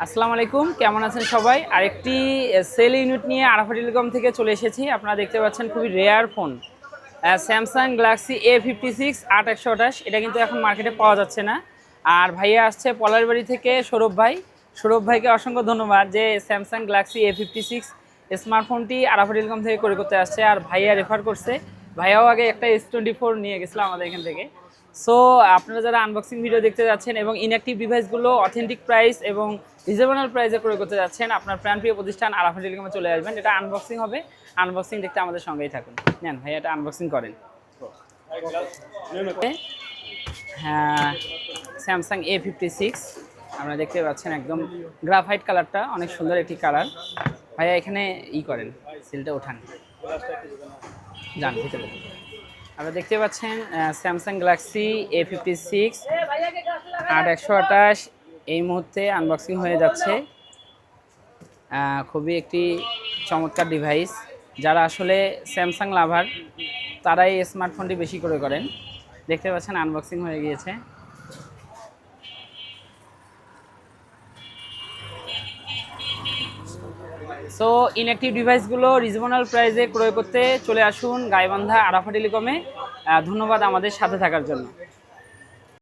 আসসালামু আলাইকুম, কেমন আছেন সবাই? আরেকটি সেল ইউনিট নিয়ে আরাফা টেলিকম থেকে চলে এসেছি। আপনারা দেখতে পাচ্ছেন খুবই rare phone Samsung Galaxy A56 8128। এটা কিন্তু এখন মার্কেটে পাওয়া যাচ্ছে না। আর ভাইয়া আসছে পলাশবাড়ি থেকে, সৌরভ ভাইকে অসংখ্য ধন্যবাদ যে স্যামসাং গ্যালাক্সি A56 স্মার্টফোনটি আরাফা টেলিকম থেকে ক্রয় করতে আসছে। আর ভাইয়া রেফার করছে, ভাইয়াও আগে একটা S24 নিয়ে গেছিলো আমাদের এখান থেকে। সো আপনারা যারা আনবক্সিং ভিডিও দেখতে যাচ্ছেন এবং ইনঅ্যাক্টিভ ডিভাইসগুলো অথেন্টিক প্রাইস এবং রিজনেবল প্রাইসে ক্রয় করতে যাচ্ছেন, আপনার প্রাণপ্রিয় প্রতিষ্ঠান আরাফা টেলিকমে চলে আসবেন। এটা আনবক্সিং হবে, আনবক্সিং দেখতে আমাদের সঙ্গেই থাকুন। নেন ভাই, এটা আনবক্সিং করেন। হ্যাঁ, স্যামসাং A56 আপনারা দেখতে পাচ্ছেন, একদম গ্রাফাইট কালারটা অনেক সুন্দর একটি কালার। ভাইয়া এখানে করেন, সিলটা ওঠান, যান ভিতরে। আপনারা দেখতে পাচ্ছেন স্যামসাং গ্যালাক্সি A56 8128 এই মুহূর্তে আনবক্সিং হয়ে যাচ্ছে। খুবই একটি চমৎকার ডিভাইস। যারা আসলে স্যামসাং লাভার তারাই এই স্মার্টফোনটি বেশি করে করেন। দেখতে পাচ্ছেন আনবক্সিং হয়ে গিয়েছে। সো ইনঅ্যাক্টিভ ডিভাইসগুলো রিজনেবল প্রাইসে ক্রয় করতে চলে আসুন গাইবান্ধা আরাফা টেলিকমে। ধন্যবাদ আমাদের সাথে থাকার জন্য।